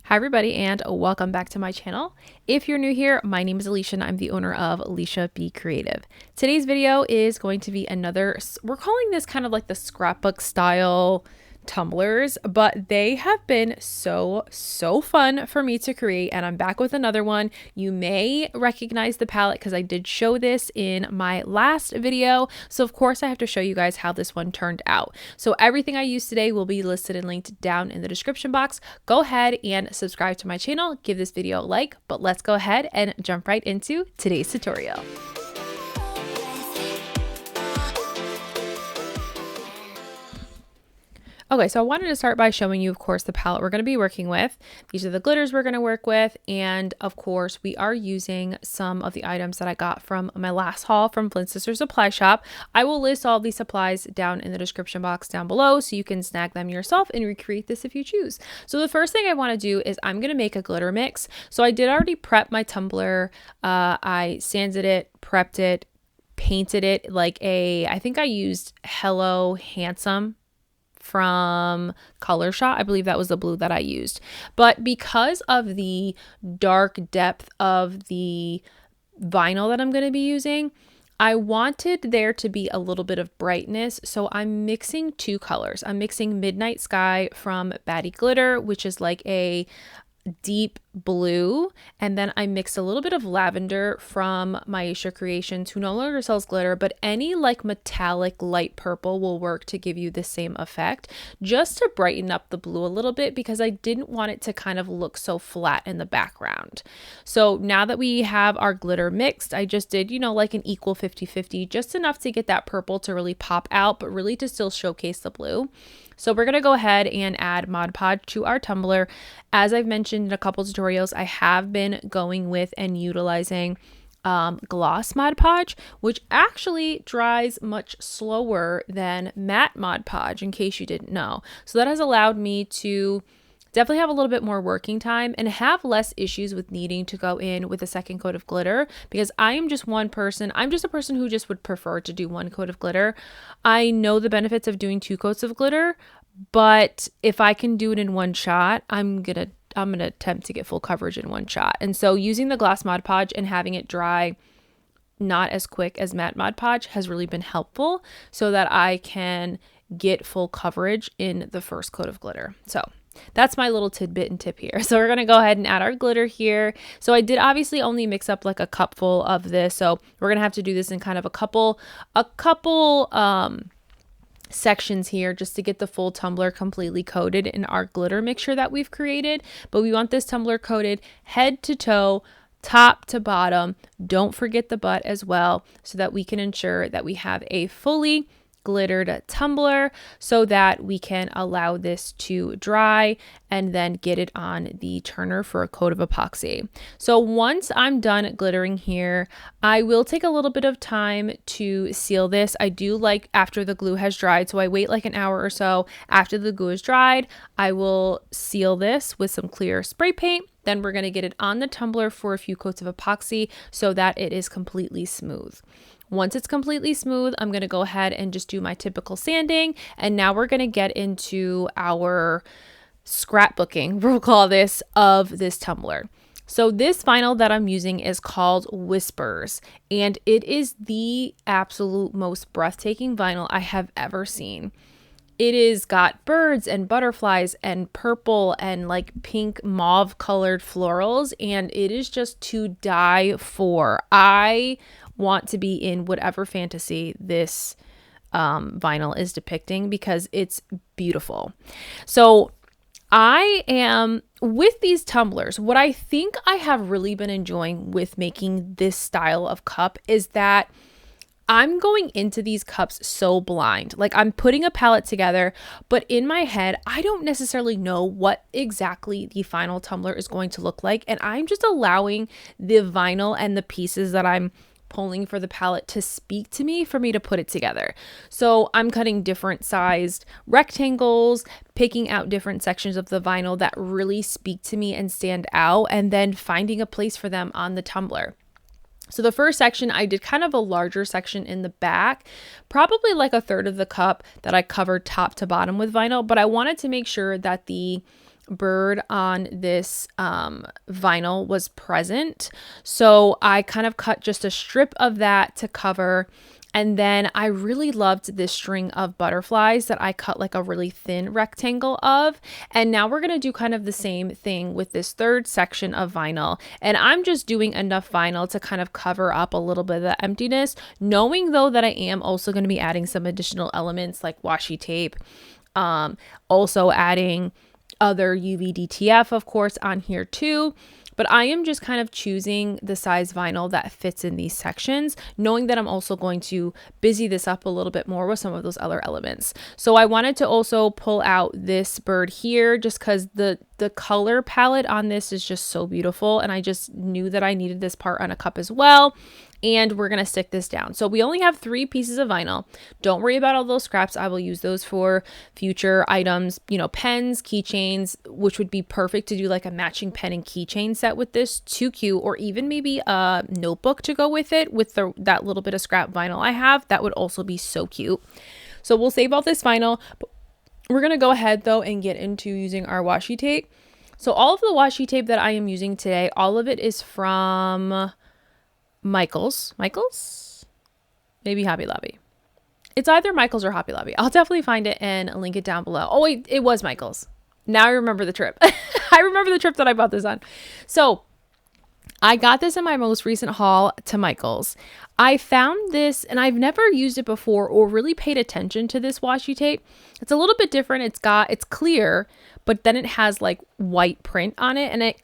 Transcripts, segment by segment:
Hi everybody and welcome back to my channel. If you're new here, my name is Alicia and I'm the owner of Alicia Be Creative. Today's video is going to be another, we're calling this kind of like the scrapbook style tumblers, but they have been so fun for me to create, and I'm back with another one. You may recognize the palette because I did show this in my last video, so of course I have to show you guys how this one turned out. So everything I use today will be listed and linked down in the description box. Go ahead and subscribe to my channel, give this video a like, but let's go ahead and jump right into today's tutorial. Okay, so I wanted to start by showing you, of course, the palette we're going to be working with. These are the glitters we're going to work with. And of course, we are using some of the items that I got from my last haul from Flynn's Sister Supply Shop. I will list all these supplies down in the description box down below so you can snag them yourself and recreate this if you choose. So the first thing I want to do is I'm going to make a glitter mix. So I did already prep my tumbler. I sanded it, prepped it, painted it like I think I used Hello Handsome from Color Shot. I believe that was the blue that I used. But because of the dark depth of the vinyl that I'm going to be using, I wanted there to be a little bit of brightness. So I'm mixing two colors. I'm mixing Midnight Sky from Batty Glitter, which is like a deep blue, and then I mixed a little bit of lavender from Maisha Creations, who no longer sells glitter, but any like metallic light purple will work to give you the same effect, just to brighten up the blue a little bit, because I didn't want it to kind of look so flat in the background. So now that we have our glitter mixed, I just did, you know, like an equal 50-50, just enough to get that purple to really pop out, but really to still showcase the blue. So we're going to go ahead and add Mod Podge to our tumbler. As I've mentioned in a couple tutorials, I have been going with and utilizing gloss Mod Podge, which actually dries much slower than matte Mod Podge, in case you didn't know. So that has allowed me to definitely have a little bit more working time and have less issues with needing to go in with a second coat of glitter, because I am just one person. I'm just a person who just would prefer to do one coat of glitter. I know the benefits of doing two coats of glitter, but if I can do it in one shot, I'm gonna attempt to get full coverage in one shot. And so using the gloss Mod Podge and having it dry not as quick as matte Mod Podge has really been helpful, so that I can get full coverage in the first coat of glitter. So that's my little tidbit and tip here. So we're going to go ahead and add our glitter here. So I did obviously only mix up like a cupful of this. So we're going to have to do this in kind of a couple sections here just to get the full tumbler completely coated in our glitter mixture that we've created. But we want this tumbler coated head to toe, top to bottom. Don't forget the butt as well, so that we can ensure that we have a fully glittered tumbler, so that we can allow this to dry and then get it on the turner for a coat of epoxy. So once I'm done glittering here, I will take a little bit of time to seal this. I do like after the glue has dried, so I wait like an hour or so after the glue is dried. I will seal this with some clear spray paint. Then we're going to get it on the tumbler for a few coats of epoxy so that it is completely smooth. Once it's completely smooth, I'm going to go ahead and just do my typical sanding. And now we're going to get into our scrapbooking, we'll call this, of this tumbler. So this vinyl that I'm using is called Whispers, and it is the absolute most breathtaking vinyl I have ever seen. It is got birds and butterflies and purple and like pink mauve colored florals, and it is just to die for. I want to be in whatever fantasy this vinyl is depicting, because it's beautiful. So I am with these tumblers. What I think I have really been enjoying with making this style of cup is that I'm going into these cups so blind. Like, I'm putting a palette together, but in my head, I don't necessarily know what exactly the final tumbler is going to look like. And I'm just allowing the vinyl and the pieces that I'm pulling for the palette to speak to me for me to put it together. So I'm cutting different sized rectangles, picking out different sections of the vinyl that really speak to me and stand out, and then finding a place for them on the tumbler. So the first section, I did kind of a larger section in the back, probably like a third of the cup that I covered top to bottom with vinyl, but I wanted to make sure that the bird on this vinyl was present. So I kind of cut just a strip of that to cover. And then I really loved this string of butterflies that I cut like a really thin rectangle of. And now we're going to do kind of the same thing with this third section of vinyl. And I'm just doing enough vinyl to kind of cover up a little bit of the emptiness, knowing though that I am also going to be adding some additional elements like washi tape, also adding other UV DTF, of course, on here too. But I am just kind of choosing the size vinyl that fits in these sections, knowing that I'm also going to busy this up a little bit more with some of those other elements. So I wanted to also pull out this bird here just because the color palette on this is just so beautiful. And I just knew that I needed this part on a cup as well. And we're going to stick this down. So we only have 3 pieces of vinyl. Don't worry about all those scraps. I will use those for future items, you know, pens, keychains, which would be perfect to do like a matching pen and keychain set with this. Too cute. Or even maybe a notebook to go with it with that little bit of scrap vinyl I have. That would also be so cute. So we'll save all this vinyl. We're going to go ahead though and get into using our washi tape. So all of the washi tape that I am using today, all of it is from Michaels, maybe Hobby Lobby. It's either Michaels or Hobby Lobby. I'll definitely find it and link it down below. Oh wait, it was Michaels. Now I remember the trip. I remember the trip that I bought this on. So I got this in my most recent haul to Michaels. I found this and I've never used it before or really paid attention to this washi tape. It's a little bit different. It's clear, but then it has like white print on it, and it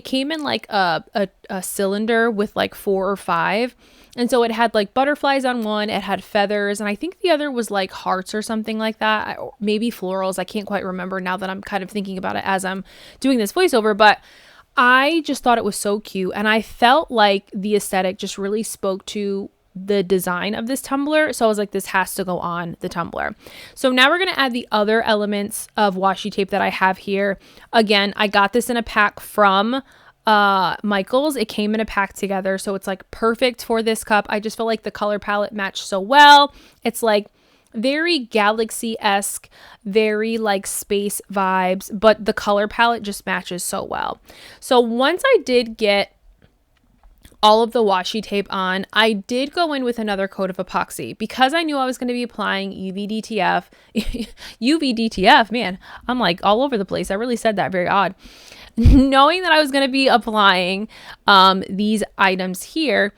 came in like a cylinder with like 4 or 5. And so it had like butterflies on one, it had feathers, and I think the other was like hearts or something like that. Maybe florals. I can't quite remember now that I'm kind of thinking about it as I'm doing this voiceover, but I just thought it was so cute. And I felt like the aesthetic just really spoke to the design of this tumbler. So I was like, this has to go on the tumbler. So now we're going to add the other elements of washi tape that I have here. Again, I got this in a pack from Michaels. It came in a pack together. So it's like perfect for this cup. I just felt like the color palette matched so well. It's like very galaxy-esque, very like space vibes, but the color palette just matches so well. So once I did get all of the washi tape on, I did go in with another coat of epoxy because I knew I was going to be applying UV DTF. UV DTF, man, I'm like all over the place. I really said that, very odd. Knowing that I was going to be applying these items here,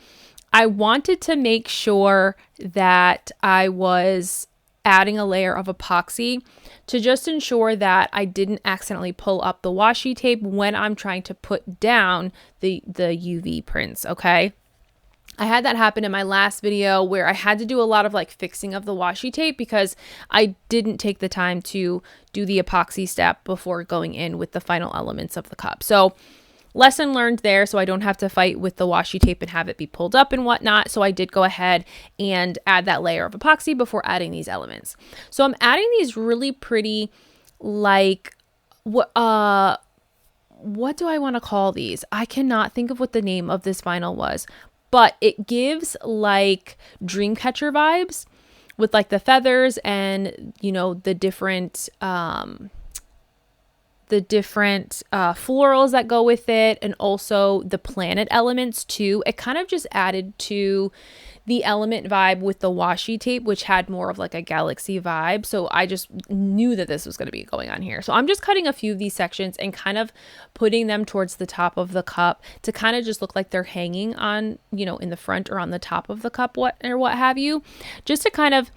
I wanted to make sure that I was adding a layer of epoxy to just ensure that I didn't accidentally pull up the washi tape when I'm trying to put down the UV prints, okay? I had that happen in my last video where I had to do a lot of like fixing of the washi tape because I didn't take the time to do the epoxy step before going in with the final elements of the cup. So lesson learned there, so I don't have to fight with the washi tape and have it be pulled up and whatnot. So I did go ahead and add that layer of epoxy before adding these elements. So I'm adding these really pretty, like, what do I want to call these? I cannot think of what the name of this vinyl was, but it gives like Dreamcatcher vibes with like the feathers and, you know, the different florals that go with it, and also the planet elements too. It kind of just added to the element vibe with the washi tape, which had more of like a galaxy vibe. So I just knew that this was going to be going on here. So I'm just cutting a few of these sections and kind of putting them towards the top of the cup to kind of just look like they're hanging on, you know, in the front or on the top of the cup, what have you, just to kind of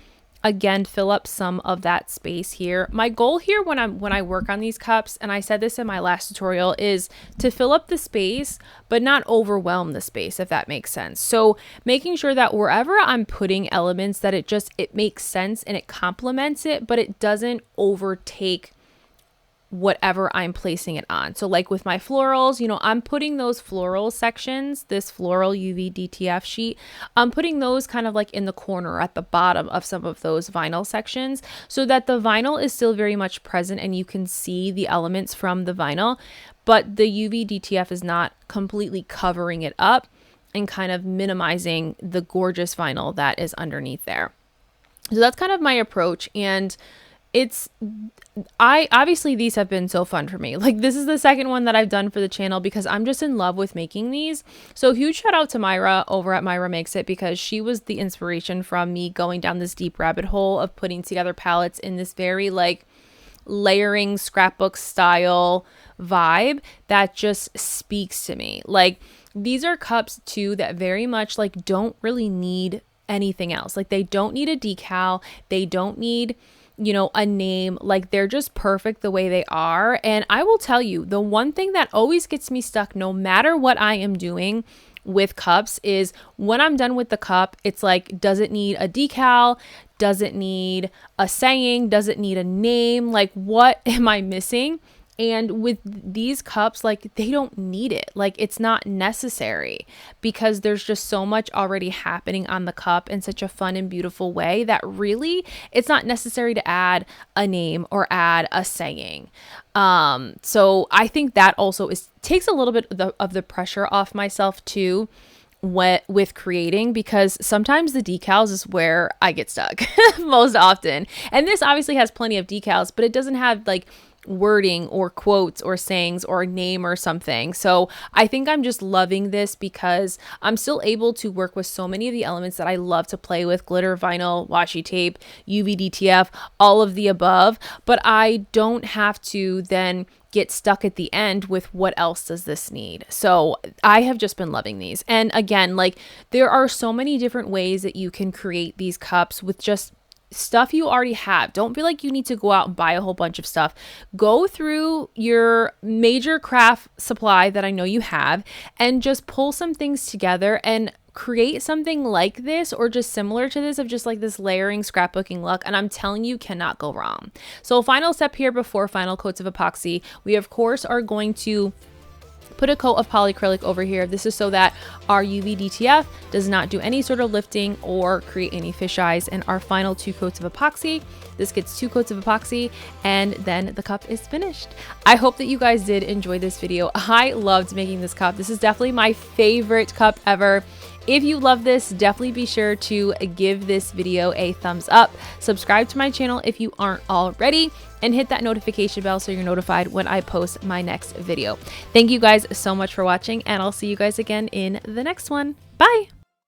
again fill up some of that space here. My goal here when I work on these cups, and I said this in my last tutorial, is to fill up the space but not overwhelm the space, if that makes sense. So making sure that wherever I'm putting elements that it makes sense and it complements it, but it doesn't overtake whatever I'm placing it on. So like with my florals, you know, I'm putting those floral sections, this floral UV DTF sheet, I'm putting those kind of like in the corner at the bottom of some of those vinyl sections so that the vinyl is still very much present and you can see the elements from the vinyl, but the UV DTF is not completely covering it up and kind of minimizing the gorgeous vinyl that is underneath there. So that's kind of my approach, and obviously these have been so fun for me. Like, this is the second one that I've done for the channel because I'm just in love with making these. So huge shout out to Myra over at Myra Makes It, because she was the inspiration from me going down this deep rabbit hole of putting together palettes in this very like layering scrapbook style vibe that just speaks to me. Like, these are cups too that very much like don't really need anything else. Like, they don't need a decal, they don't need, you know, a name. Like, they're just perfect the way they are. And I will tell you, the one thing that always gets me stuck no matter what I am doing with cups is when I'm done with the cup, it's like, does it need a decal? Does it need a saying? Does it need a name? Like, what am I missing? And with these cups, like, they don't need it. Like, it's not necessary because there's just so much already happening on the cup in such a fun and beautiful way that really it's not necessary to add a name or add a saying. So I think that also takes a little bit of the pressure off myself too with creating, because sometimes the decals is where I get stuck most often. And this obviously has plenty of decals, but it doesn't have like wording or quotes or sayings or a name or something. So I think I'm just loving this because I'm still able to work with so many of the elements that I love to play with: glitter, vinyl, washi tape, UV DTF, all of the above, but I don't have to then get stuck at the end with what else does this need. So I have just been loving these. And again, like, there are so many different ways that you can create these cups with just stuff you already have. Don't feel like you need to go out and buy a whole bunch of stuff. Go through your major craft supply that I know you have and just pull some things together and create something like this or just similar to this, of just like this layering scrapbooking look. And I'm telling you, cannot go wrong. So final step here before final coats of epoxy, we of course are going to put a coat of polyacrylic over here. This is so that our UV DTF does not do any sort of lifting or create any fish eyes. And our final 2 coats of epoxy, this gets 2 coats of epoxy, and then the cup is finished. I hope that you guys did enjoy this video. I loved making this cup. This is definitely my favorite cup ever. If you love this, definitely be sure to give this video a thumbs up, subscribe to my channel if you aren't already, and hit that notification bell so you're notified when I post my next video. Thank you guys so much for watching, and I'll see you guys again in the next one. Bye!